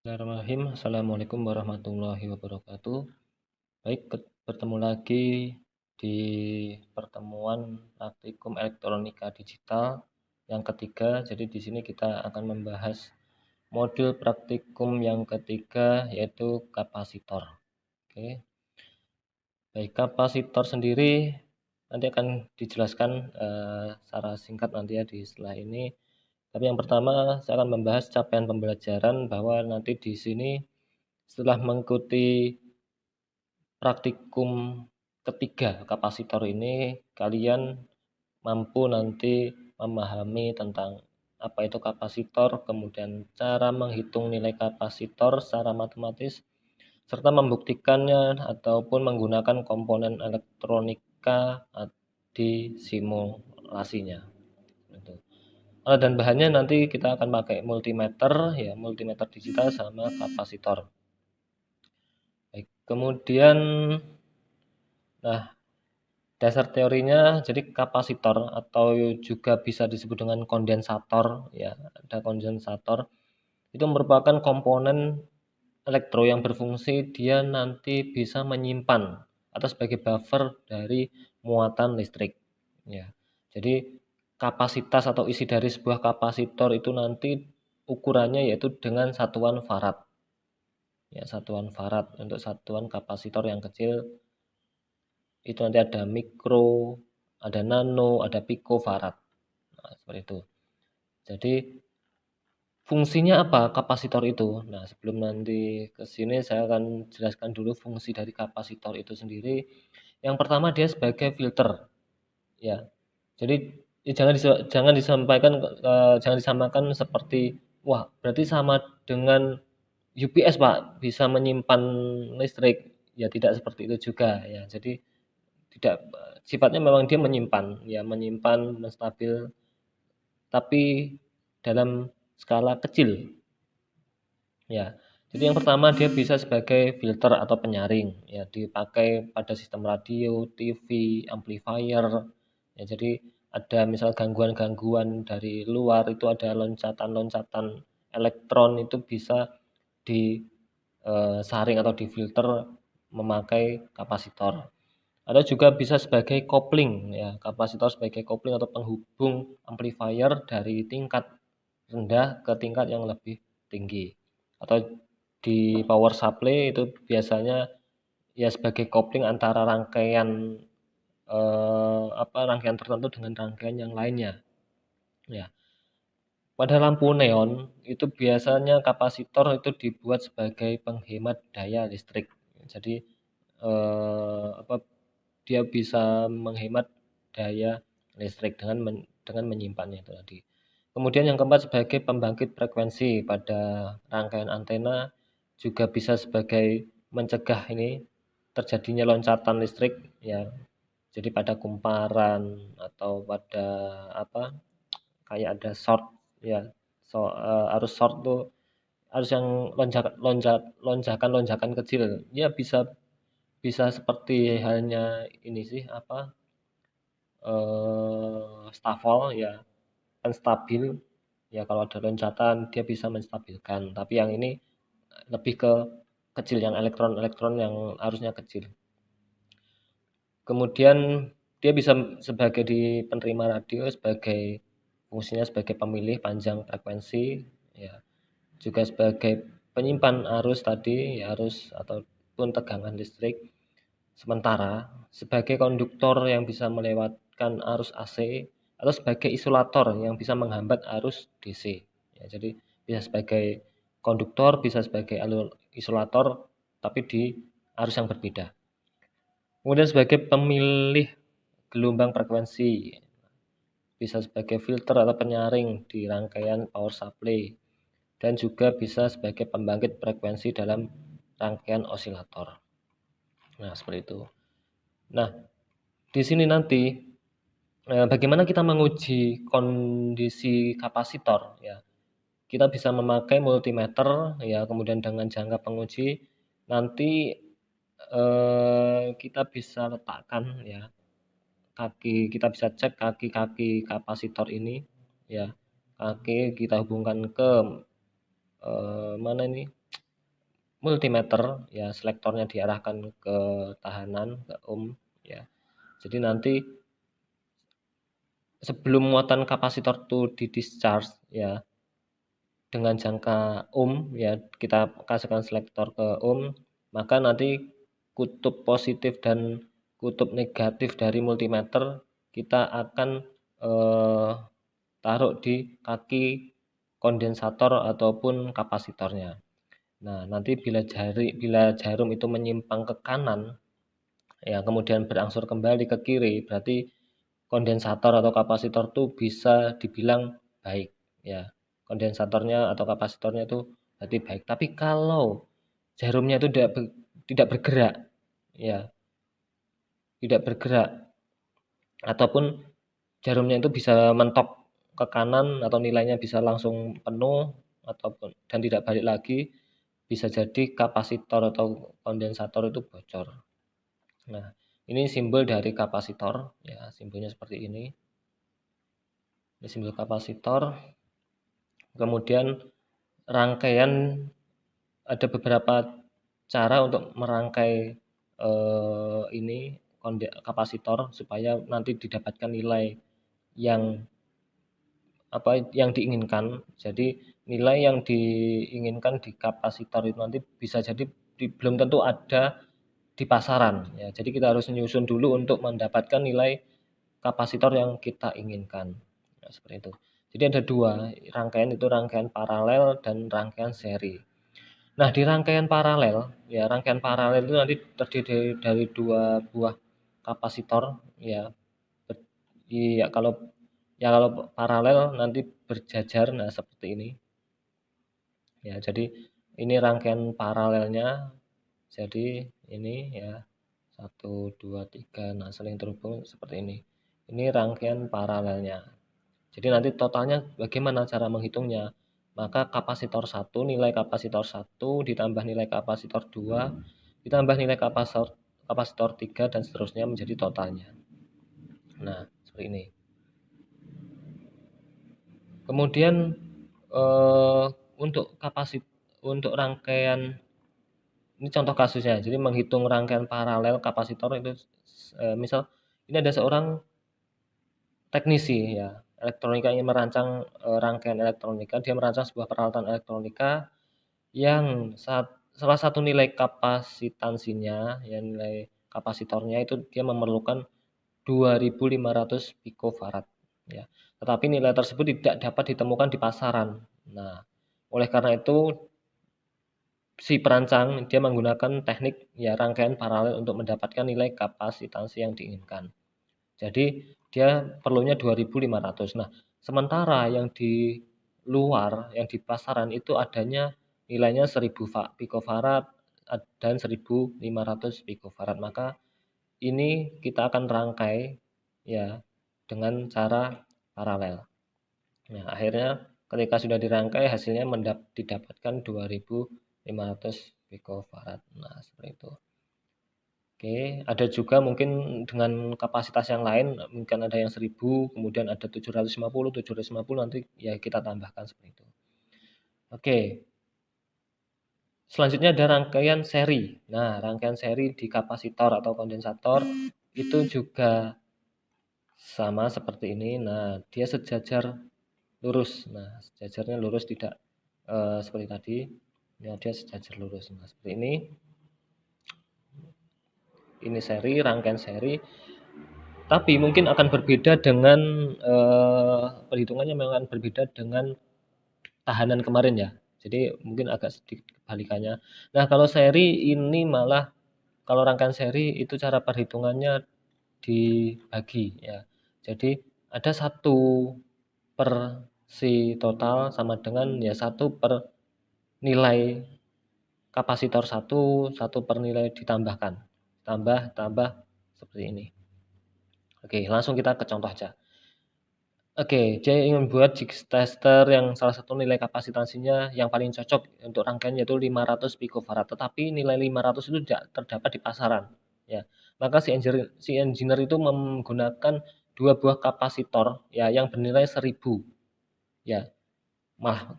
Bismillahirrahmanirrahim. Assalamualaikum warahmatullahi wabarakatuh. Baik, bertemu lagi di pertemuan praktikum elektronika digital yang ketiga. Jadi di sini kita akan membahas modul praktikum yang ketiga yaitu kapasitor. Oke. Baik, kapasitor sendiri nanti akan dijelaskan secara singkat nanti ya di setelah ini. Tapi yang pertama saya akan membahas capaian pembelajaran bahwa nanti di sini setelah mengikuti praktikum ketiga kapasitor ini, kalian mampu nanti memahami tentang apa itu kapasitor, kemudian cara menghitung nilai kapasitor secara matematis, serta membuktikannya ataupun menggunakan komponen elektronika di simulasinya. Alat dan bahannya nanti kita akan pakai multimeter, ya multimeter digital sama kapasitor. Baik, kemudian dasar teorinya jadi kapasitor atau juga bisa disebut dengan kondensator, ya ada kondensator itu merupakan komponen elektro yang berfungsi dia nanti bisa menyimpan atau sebagai buffer dari muatan listrik, ya. Jadi kapasitas atau isi dari sebuah kapasitor itu nanti ukurannya yaitu dengan satuan farad, ya satuan farad. Untuk satuan kapasitor yang kecil itu nanti ada mikro, ada nano, ada picofarad. Nah, seperti itu. Jadi fungsinya apa kapasitor itu? Nah, sebelum nanti ke sini saya akan jelaskan dulu fungsi dari kapasitor itu sendiri. Yang pertama dia sebagai filter, ya. Jadi jangan disampaikan jangan disamakan seperti wah, berarti sama dengan UPS, Pak, bisa menyimpan listrik. Ya tidak seperti itu juga, ya. Jadi tidak, sifatnya memang dia menyimpan, ya menyimpan, menstabil, tapi dalam skala kecil, ya. Jadi yang pertama dia bisa sebagai filter atau penyaring, ya dipakai pada sistem radio, TV, amplifier, ya. Jadi ada misal gangguan-gangguan dari luar itu ada loncatan-loncatan elektron itu bisa disaring atau difilter memakai kapasitor. Ada juga bisa sebagai kopling, ya kapasitor sebagai kopling atau penghubung amplifier dari tingkat rendah ke tingkat yang lebih tinggi. Atau di power supply itu biasanya ya sebagai kopling antara rangkaian rangkaian tertentu dengan rangkaian yang lainnya. Ya. Pada lampu neon itu biasanya kapasitor itu dibuat sebagai penghemat daya listrik. Jadi apa dia bisa menghemat daya listrik dengan menyimpannya itu tadi. Kemudian yang keempat sebagai pembangkit frekuensi pada rangkaian antena juga bisa sebagai mencegah ini terjadinya loncatan listrik, ya. Jadi pada kumparan atau pada apa kayak ada short, ya. Arus short tuh arus yang lonjakan kecil. Ya bisa bisa seperti halnya ini sih stafel, ya kan stabil, ya kalau ada loncatan dia bisa menstabilkan, tapi yang ini lebih ke kecil, yang elektron-elektron yang arusnya kecil. Kemudian dia bisa sebagai di penerima radio sebagai fungsinya sebagai pemilih panjang frekuensi, ya juga sebagai penyimpan arus tadi, ya arus ataupun tegangan listrik. Sementara sebagai konduktor yang bisa melewatkan arus AC atau sebagai isolator yang bisa menghambat arus DC. Ya, jadi bisa sebagai konduktor, bisa sebagai isolator, tapi di arus yang berbeda. Kemudian sebagai pemilih gelombang frekuensi, bisa sebagai filter atau penyaring di rangkaian power supply, dan juga bisa sebagai pembangkit frekuensi dalam rangkaian osilator. Nah, seperti itu. Nah, di sini nanti bagaimana kita menguji kondisi kapasitor, ya. Kita bisa memakai multimeter, ya, kemudian dengan jangka penguji nanti kita bisa letakkan, ya, kita bisa cek kaki-kaki kapasitor ini, ya. Kaki kita hubungkan ke mana ini? multimeter, ya selektornya diarahkan ke tahanan, ke ya. Jadi nanti sebelum muatan kapasitor itu di-discharge, ya dengan jangka ya kita kasihkan selektor ke maka nanti kutub positif dan kutub negatif dari multimeter kita akan taruh di kaki kondensator ataupun kapasitornya. Nah, nanti bila jarum itu menyimpang ke kanan, ya kemudian berangsur kembali ke kiri, berarti kondensator atau kapasitor itu bisa dibilang baik, ya. Kondensatornya atau kapasitornya itu berarti baik. Tapi kalau jarumnya itu tidak bergerak, ya, tidak bergerak ataupun jarumnya itu bisa mentok ke kanan atau nilainya bisa langsung penuh ataupun dan tidak balik lagi, bisa jadi kapasitor atau kondensator itu bocor. Nah, ini simbol dari kapasitor, ya simbolnya seperti ini. Ini simbol kapasitor. Kemudian rangkaian ada beberapa cara untuk merangkai ini kapasitor supaya nanti didapatkan nilai yang yang diinginkan. Jadi nilai yang diinginkan di kapasitor itu nanti bisa jadi belum tentu ada di pasaran, ya. Jadi kita harus menyusun dulu untuk mendapatkan nilai kapasitor yang kita inginkan. Nah, seperti itu. Jadi ada dua rangkaian, itu rangkaian paralel dan rangkaian seri. Nah, di rangkaian paralel, ya rangkaian paralel itu nanti terdiri dari dua buah kapasitor, ya. Iya, kalau paralel nanti berjajar, nah seperti ini. Ya, jadi ini rangkaian paralelnya. Jadi ini ya 1, 2, 3, nah saling terhubung seperti ini. Ini rangkaian paralelnya. Jadi nanti totalnya bagaimana cara menghitungnya? Maka kapasitor 1, nilai kapasitor 1 ditambah nilai kapasitor 2 ditambah nilai kapasitor 3 dan seterusnya menjadi totalnya. Nah, seperti ini. Kemudian eh, untuk rangkaian ini contoh kasusnya. Jadi menghitung rangkaian paralel kapasitor itu misal ini ada seorang teknisi, ya elektronika ingin merancang rangkaian elektronika, dia merancang sebuah peralatan elektronika yang salah satu nilai kapasitansinya, ya nilai kapasitornya itu dia memerlukan 2500 picofarad, ya. Tetapi nilai tersebut tidak dapat ditemukan di pasaran. Nah, oleh karena itu si perancang dia menggunakan teknik ya rangkaian paralel untuk mendapatkan nilai kapasitansi yang diinginkan. Jadi dia perlunya 2500. Nah, sementara yang di luar, yang di pasaran itu adanya nilainya 1000 picofarad dan 1500 picofarad. Maka ini kita akan rangkai ya dengan cara paralel. Nah, akhirnya ketika sudah dirangkai hasilnya didapatkan 2500 picofarad. Nah, seperti itu. Oke, ada juga mungkin dengan kapasitas yang lain, mungkin ada yang 1000, kemudian ada 750 nanti ya kita tambahkan seperti itu. Oke. Selanjutnya ada rangkaian seri. Nah, rangkaian seri di kapasitor atau kondensator itu juga sama seperti ini. Nah, dia sejajar lurus. Nah, sejajarnya lurus tidak seperti tadi. Ya, dia sejajar lurus. Nah, seperti ini. Ini seri, rangkaian seri. Tapi mungkin akan berbeda dengan perhitungannya memang akan berbeda dengan tahanan kemarin ya. Jadi mungkin agak sedikit kebalikannya. Nah, kalau seri ini malah kalau rangkaian seri itu cara perhitungannya dibagi ya. Jadi ada 1/si total sama dengan ya 1 per nilai kapasitor 1 per nilai ditambahkan. Tambah seperti ini. Oke, langsung kita ke contoh aja. Oke, saya ingin membuat Jigs tester yang salah satu nilai kapasitansinya yang paling cocok untuk rangkaian yaitu 500 picofarad, tetapi nilai 500 itu tidak terdapat di pasaran, ya. Maka si engineer itu menggunakan 2 buah kapasitor ya yang bernilai 1000, ya.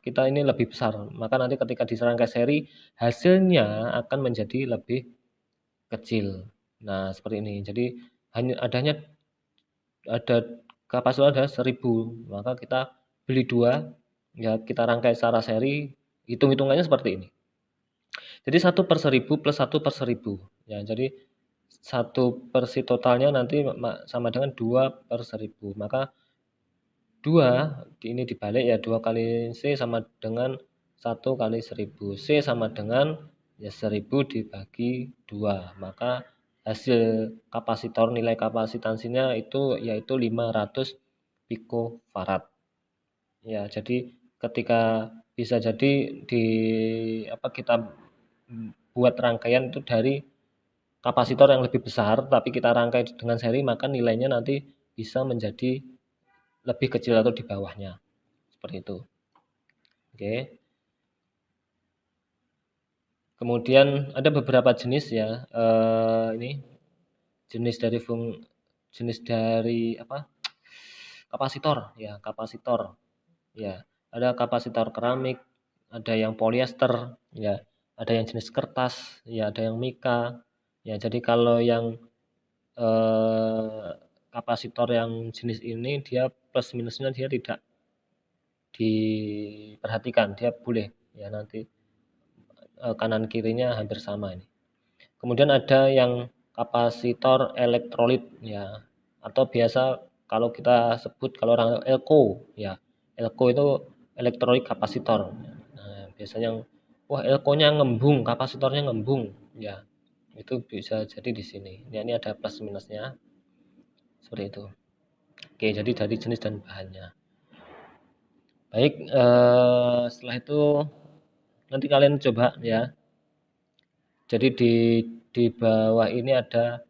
kita ini lebih besar. Maka nanti ketika dirangkai seri, hasilnya akan menjadi lebih kecil. Nah, seperti ini. Jadi ada kapasitor ada 1000, maka kita beli 2, ya kita rangkai secara seri, hitung-hitungannya seperti ini. Jadi 1/1000 plus 1/1000. Ya, jadi 1/si totalnya nanti sama dengan 2/1000. Maka 2 ini dibalik ya, 2 kali C sama dengan 1 kali 1000. C sama dengan ya 1000 dibagi 2. Maka hasil kapasitor, nilai kapasitansinya itu yaitu 500 pikofarad. Ya, jadi ketika bisa jadi kita buat rangkaian itu dari kapasitor yang lebih besar, tapi kita rangkai dengan seri, maka nilainya nanti bisa menjadi lebih kecil atau di bawahnya. Seperti itu. Oke. Kemudian ada beberapa jenis ya. Ini jenis dari kapasitor ya, kapasitor. Ya, ada kapasitor keramik, ada yang polyester, ya, ada yang jenis kertas, ya, ada yang mika. Ya, jadi kalau yang kapasitor yang jenis ini dia plus minusnya dia tidak diperhatikan, dia boleh ya nanti kanan kirinya hampir sama ini. Kemudian ada yang kapasitor elektrolit ya, atau biasa kalau kita sebut kalau orang elko ya. Elko itu elektrolit kapasitor. Nah, biasanya wah elkonya ngembung, kapasitornya ngembung ya. Itu bisa jadi di sini. Ya, ini ada plus minusnya. Seperti itu. Oke, jadi dari jenis dan bahannya. Baik, setelah itu nanti kalian coba ya. Jadi di bawah ini ada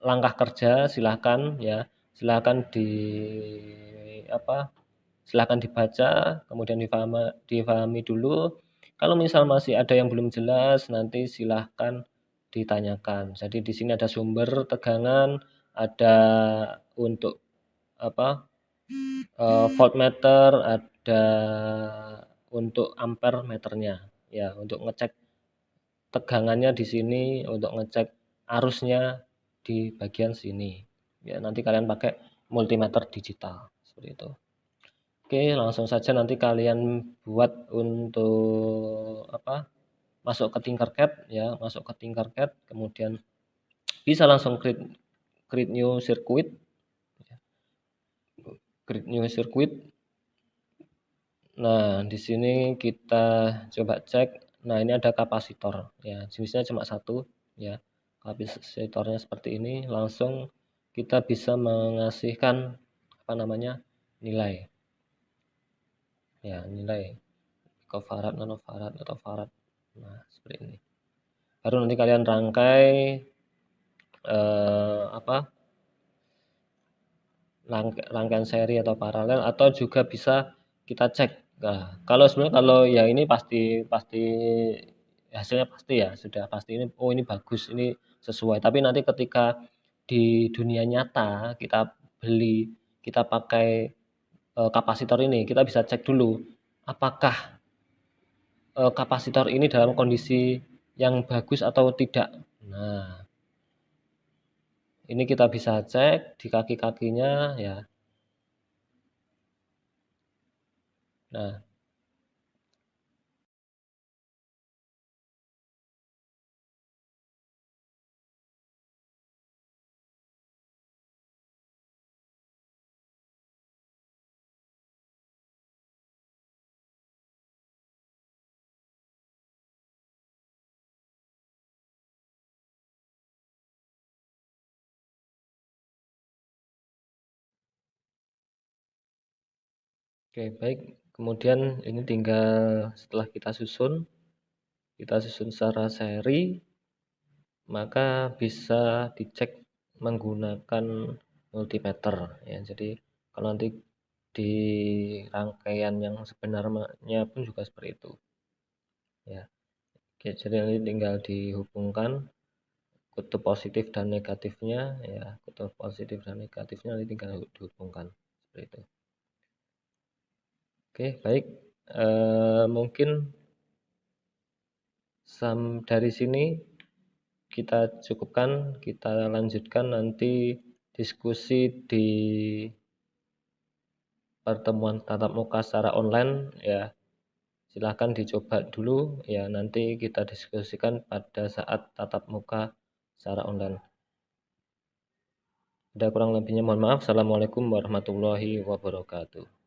langkah kerja, silahkan ya, silahkan silahkan dibaca, kemudian difahami dulu. Kalau misal masih ada yang belum jelas, nanti silahkan ditanyakan. Jadi di sini ada sumber tegangan, ada untuk voltmeter, ada untuk ampere meternya, ya untuk ngecek tegangannya di sini, untuk ngecek arusnya di bagian sini. Ya, nanti kalian pakai multimeter digital seperti itu. Oke, langsung saja nanti kalian buat untuk masuk ke Tinkercad ya, masuk ke Tinkercad, kemudian bisa langsung create new circuit. Create new circuit. Nah, di sini kita coba cek. Nah, ini ada kapasitor ya, jenisnya cuma satu ya. Kapasitornya seperti ini, langsung kita bisa mengasihkan nilai. Ya, nilai picofarad, nanofarad atau farad. Nah, seperti ini. Baru nanti kalian rangkai rangkaian seri atau paralel, atau juga bisa kita cek. Nah, kalau ya ini pasti hasilnya pasti ya, sudah pasti ini bagus, ini sesuai. Tapi nanti ketika di dunia nyata kita beli, kita pakai kapasitor ini, kita bisa cek dulu apakah kapasitor ini dalam kondisi yang bagus atau tidak. Nah, ini kita bisa cek di kaki-kakinya ya. Nah, oke, baik. Kemudian ini tinggal setelah kita susun secara seri, maka bisa dicek menggunakan multimeter ya. Jadi kalau nanti di rangkaian yang sebenarnya pun juga seperti itu ya. Oke, jadi nanti tinggal dihubungkan kutub positif dan negatifnya ya, kutub positif dan negatifnya nanti tinggal dihubungkan seperti itu. Oke, baik, mungkin dari sini kita cukupkan, kita lanjutkan nanti diskusi di pertemuan tatap muka secara online ya. Silahkan dicoba dulu ya, nanti kita diskusikan pada saat tatap muka secara online. Ada kurang lebihnya mohon maaf. Assalamualaikum warahmatullahi wabarakatuh.